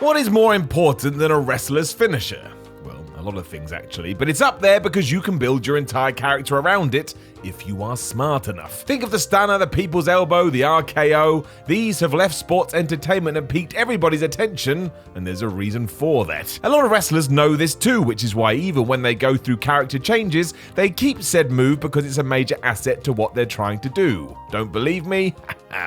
What is more important than a wrestler's finisher? Well, a lot of things actually, but it's up there because you can build your entire character around it if you are smart enough. Think of the stunner, the people's elbow, the RKO. These have left sports entertainment and piqued everybody's attention, and there's a reason for that. A lot of wrestlers know this too, which is why even when they go through character changes, they keep said move because it's a major asset to what they're trying to do. Don't believe me?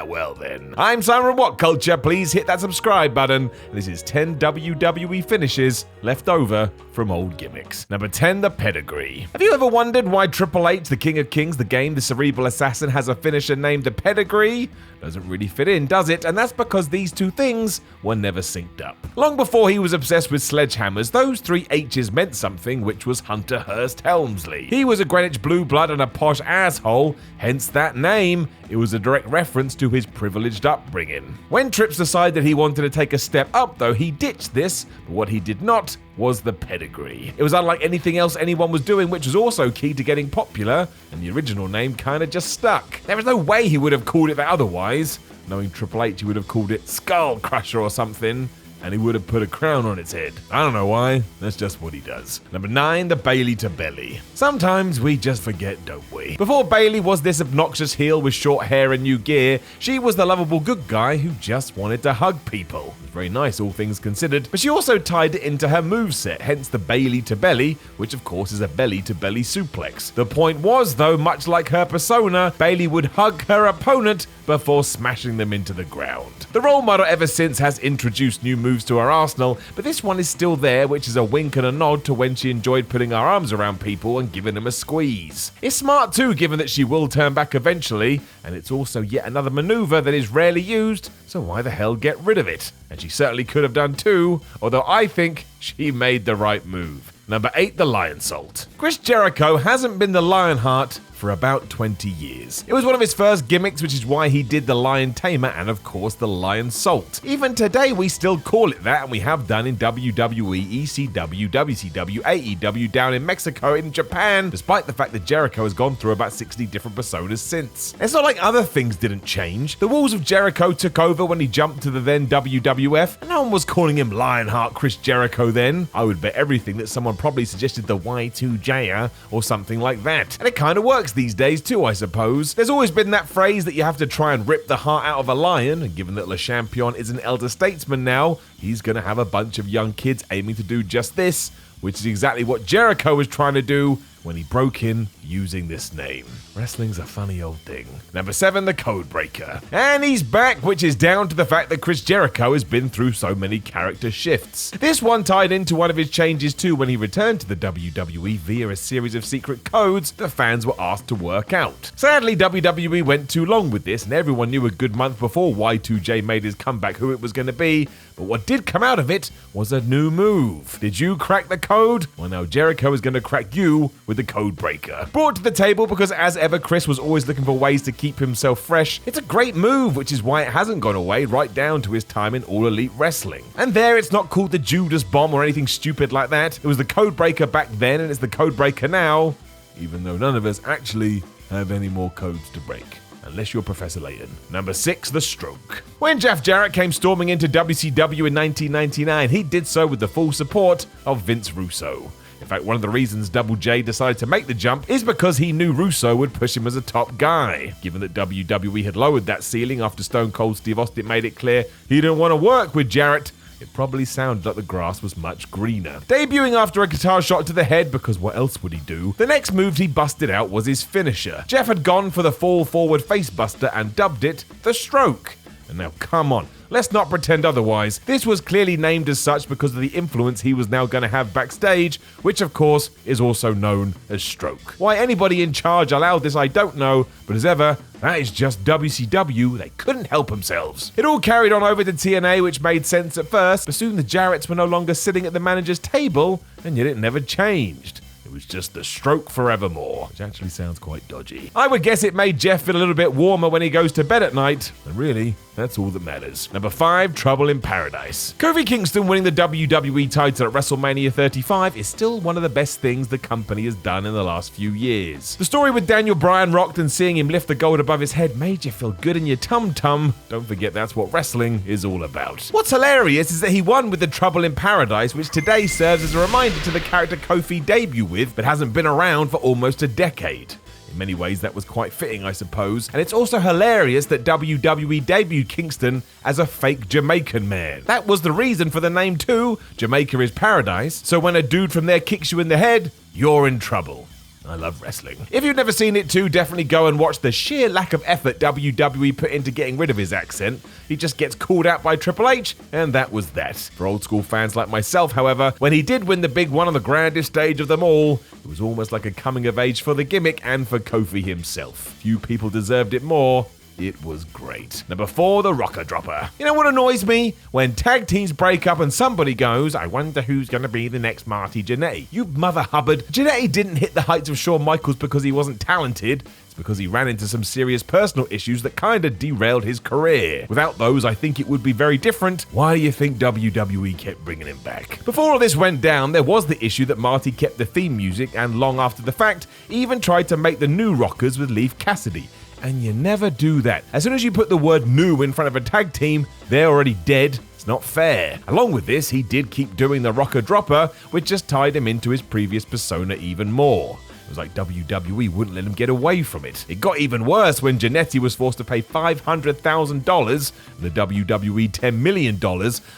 Well then. I'm Simon What Culture. Please hit that subscribe button. This is 10 WWE finishes left over from old gimmicks. Number 10, the Pedigree. Have you ever wondered why Triple H, the King of Kings, the game, the cerebral assassin, has a finisher named the Pedigree? Doesn't really fit in, does it? And that's because these two things were never synced up. Long before he was obsessed with sledgehammers, those three H's meant something, which was Hunter Hearst Helmsley. He was a Greenwich blue blood and a posh asshole, hence that name. It was a direct reference to his privileged upbringing. When Trips decided he wanted to take a step up, though, he ditched this, but what he did not was the Pedigree. It was unlike anything else anyone was doing, which was also key to getting popular, and the original name kinda just stuck. There was no way he would have called it that otherwise. Knowing Triple H, he would have called it Skull Crusher or something, and he would have put a crown on its head. I don't know why, that's just what he does. Number 9, the Bayley to Belly. Sometimes we just forget, don't we? Before Bayley was this obnoxious heel with short hair and new gear, she was the lovable good guy who just wanted to hug people. It was very nice, all things considered, but she also tied it into her moveset, hence the Bayley to Belly, which of course is a belly to belly suplex. The point was, though, much like her persona, Bayley would hug her opponent before smashing them into the ground. The role model ever since has introduced new moves to her arsenal, but this one is still there, which is a wink and a nod to when she enjoyed putting her arms around people and giving them a squeeze. It's smart too, given that she will turn back eventually, and it's also yet another maneuver that is rarely used, so why the hell get rid of it? And she certainly could have done too, although I think she made the right move. Number 8, the Lion Salt. Chris Jericho hasn't been the Lionheart for about 20 years. It was one of his first gimmicks, which is why he did the Lion Tamer and of course the Lion Salt. Even today we still call it that, and we have done in WWE, ECW, WCW, AEW, down in Mexico, in Japan, despite the fact that Jericho has gone through about 60 different personas since. It's not like other things didn't change. The Walls of Jericho took over when he jumped to the then WWF, and no one was calling him Lionheart Chris Jericho then. I would bet everything that someone probably suggested the Y2J or something like that. And it kind of works these days too, I suppose. There's always been that phrase that you have to try and rip the heart out of a lion, and given that Le Champion is an elder statesman now, he's going to have a bunch of young kids aiming to do just this, which is exactly what Jericho was trying to do when he broke in using this name. Wrestling's a funny old thing. Number 7, the Code Breaker. And he's back, which is down to the fact that Chris Jericho has been through so many character shifts. This one tied into one of his changes too when he returned to the WWE via a series of secret codes that fans were asked to work out. Sadly, WWE went too long with this, and everyone knew a good month before Y2J made his comeback who it was going to be, but what did come out of it was a new move. Did you crack the code? Well, now Jericho is going to crack you with the Code Breaker. Brought to the table because, as ever, Chris was always looking for ways to keep himself fresh. It's a great move, which is why it hasn't gone away right down to his time in All Elite Wrestling. And there, it's not called the Judas Bomb or anything stupid like that. It was the Code Breaker back then, and it's the Code Breaker now, even though none of us actually have any more codes to break. Unless you're Professor Layton. Number 6, the Stroke. When Jeff Jarrett came storming into WCW in 1999, he did so with the full support of Vince Russo. In fact, one of the reasons Double J decided to make the jump is because he knew Russo would push him as a top guy. Given that WWE had lowered that ceiling after Stone Cold Steve Austin made it clear he didn't want to work with Jarrett, it probably sounded like the grass was much greener. Debuting after a guitar shot to the head, because what else would he do? The next move he busted out was his finisher. Jeff had gone for the fall forward face buster and dubbed it the Stroke. And now come on, let's not pretend otherwise. This was clearly named as such because of the influence he was now going to have backstage, which of course is also known as Stroke. Why anybody in charge allowed this I don't know, but as ever, that is just WCW, they couldn't help themselves. It all carried on over to TNA, which made sense at first, but soon the Jarretts were no longer sitting at the manager's table, and yet it never changed. It was just the stroke forevermore, which actually sounds quite dodgy. I would guess it made Jeff feel a little bit warmer when he goes to bed at night, and really, that's all that matters. Number 5, Trouble in Paradise. Kofi Kingston winning the WWE title at WrestleMania 35 is still one of the best things the company has done in the last few years. The story with Daniel Bryan rocked, and seeing him lift the gold above his head made you feel good in your tum-tum. Don't forget that's what wrestling is all about. What's hilarious is that he won with the Trouble in Paradise, which today serves as a reminder to the character Kofi debuted with, but hasn't been around for almost a decade. In many ways, that was quite fitting, I suppose. And it's also hilarious that WWE debuted Kingston as a fake Jamaican man. That was the reason for the name too. Jamaica is paradise. So when a dude from there kicks you in the head, you're in trouble. I love wrestling. If you've never seen it too, definitely go and watch the sheer lack of effort WWE put into getting rid of his accent. He just gets called out by Triple H, and that was that. For old school fans like myself, however, when he did win the big one on the grandest stage of them all, it was almost like a coming of age for the gimmick and for Kofi himself. Few people deserved it more. It was great. Number 4, the Rocker Dropper. You know what annoys me? When tag teams break up and somebody goes, I wonder who's going to be the next Marty Jannetty. You mother Hubbard. Jannetty didn't hit the heights of Shawn Michaels because he wasn't talented. It's because he ran into some serious personal issues that kind of derailed his career. Without those, I think it would be very different. Why do you think WWE kept bringing him back? Before all this went down, there was the issue that Marty kept the theme music and long after the fact, even tried to make the new Rockers with Leif Cassidy. And you never do that. As soon as you put the word new in front of a tag team, they're already dead. It's not fair. Along with this, he did keep doing the Rocker Dropper, which just tied him into his previous persona even more. It was like WWE wouldn't let him get away from it. It got even worse when Jannetty was forced to pay $500,000 and the WWE $10 million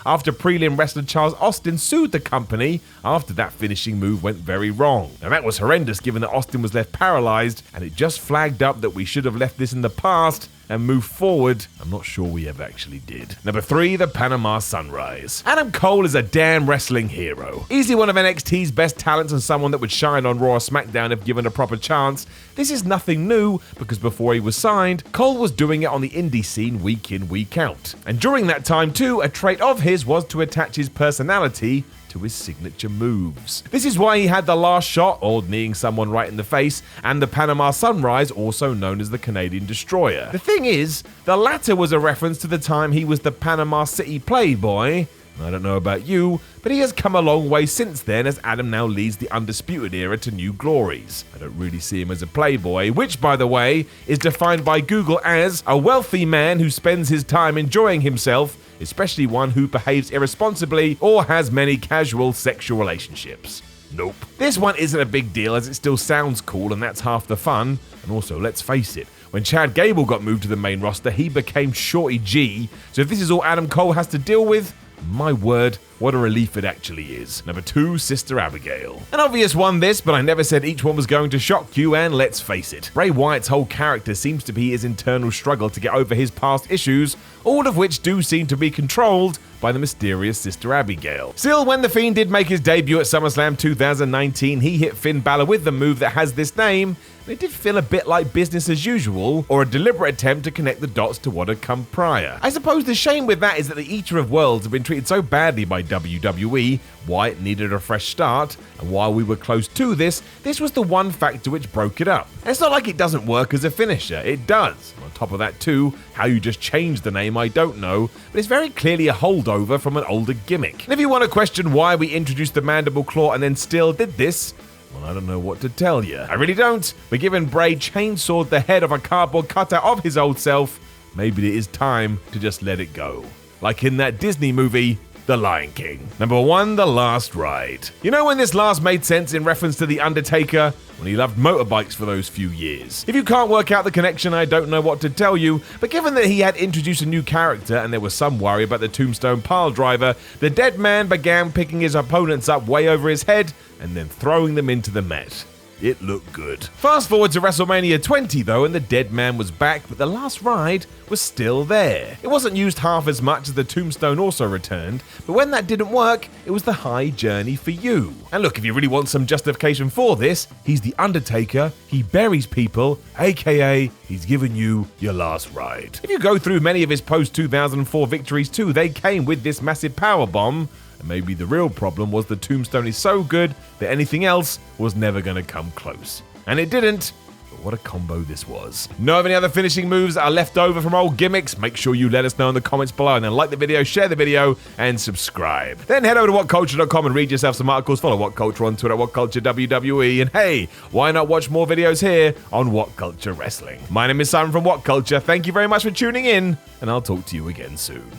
after prelim wrestler Charles Austin sued the company after that finishing move went very wrong. Now that was horrendous given that Austin was left paralyzed, and it just flagged up that we should have left this in the past and move forward. I'm not sure we ever actually did. Number 3, the Panama Sunrise. Adam Cole is a damn wrestling hero. Easily one of NXT's best talents and someone that would shine on Raw or SmackDown if given a proper chance. This is nothing new because before he was signed, Cole was doing it on the indie scene week in, week out. And during that time too, a trait of his was to attach his personality to his signature moves. This is why he had the last shot, or kneeing someone right in the face, and the Panama Sunrise, also known as the Canadian Destroyer. The thing is, the latter was a reference to the time he was the Panama City Playboy. I don't know about you, but he has come a long way since then, as Adam now leads the Undisputed Era to new glories. I don't really see him as a playboy, which, by the way, is defined by Google as a wealthy man who spends his time enjoying himself, especially one who behaves irresponsibly or has many casual sexual relationships. Nope. This one isn't a big deal, as it still sounds cool, and that's half the fun. And also, let's face it, when Chad Gable got moved to the main roster, he became Shorty G, so if this is all Adam Cole has to deal with, my word, what a relief it actually is. Number 2, Sister Abigail. An obvious one this, but I never said each one was going to shock you, and let's face it, Bray Wyatt's whole character seems to be his internal struggle to get over his past issues, all of which do seem to be controlled by the mysterious Sister Abigail. Still, when The Fiend did make his debut at SummerSlam 2019, he hit Finn Balor with the move that has this name, and it did feel a bit like business as usual, or a deliberate attempt to connect the dots to what had come prior. I suppose the shame with that is that the Eater of Worlds have been treated so badly by WWE, Wyatt needed a fresh start, and while we were close to this was the one factor which broke it up. And it's not like it doesn't work as a finisher, it does. On top of that too, how you just changed the name I don't know, but it's very clearly a holdover from an older gimmick. And if you want to question why we introduced the Mandible Claw and then still did this, well, I don't know what to tell you. I really don't. But given Bray chainsawed the head of a cardboard cutout of his old self, maybe it is time to just let it go. Like in that Disney movie, The Lion King. Number 1, The Last Ride. You know when this last made sense in reference to The Undertaker? When he loved motorbikes for those few years. If you can't work out the connection, I don't know what to tell you, but given that he had introduced a new character and there was some worry about the Tombstone pile driver, the dead man began picking his opponents up way over his head and then throwing them into the mat. It looked good. Fast forward to WrestleMania 20 though, and the dead man was back, but the last ride was still there. It wasn't used half as much as the Tombstone also returned, but when that didn't work, it was the high journey for you. And look, if you really want some justification for this, he's the Undertaker, he buries people, aka he's given you your last ride. If you go through many of his post-2004 victories too, they came with this massive powerbomb. And maybe the real problem was the tombstone is so good that anything else was never going to come close. And it didn't. But what a combo this was. Know of any other finishing moves that are left over from old gimmicks? Make sure you let us know in the comments below, and then like the video, share the video, and subscribe. Then head over to whatculture.com and read yourself some articles. Follow What Culture on Twitter, What Culture WWE, and hey, why not watch more videos here on What Culture Wrestling? My name is Simon from What Culture. Thank you very much for tuning in, and I'll talk to you again soon.